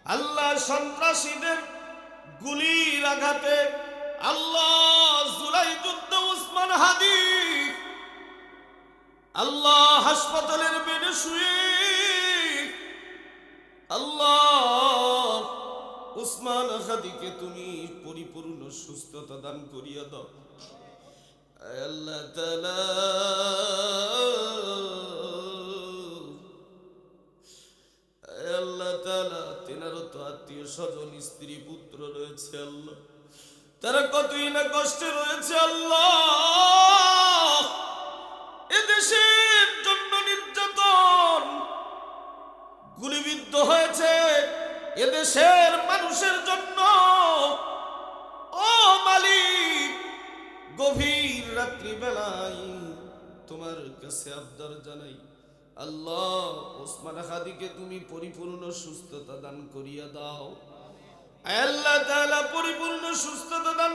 আল্লাহ সন্ত্রাসীদের গুলির আঘাতে, আল্লাহ জুলাই যুদ্ধ উসমান হাদি, আল্লাহ হাসপাতালের বেডে শুয়ে, আল্লাহ উসমান হাদিকে তুমি পরিপূর্ণ সুস্থতা দান করিয়া দাও। আল্লাহ তাআলা আল্লাহ তাআলা তেনারও তো আত্মীয় স্বজন স্ত্রী পুত্র রয়েছে আল্লাহ, তারা কতই না কষ্টে রয়েছে আল্লাহ। এদেশের জন্য নির্যাতন, গুলিবিদ্ধ হয়েছে এদেশের মানুষের জন্য। ও মালিক, গভীর রাত্রিবেলায় তোমার কাছে আবদার জানাই, আল্লাহ ওসমান হাদিকে তুমি পরিপূর্ণ সুস্থতা দান করিয়া দাও। আল্লাহ তাআলা পরিপূর্ণ সুস্থতা দান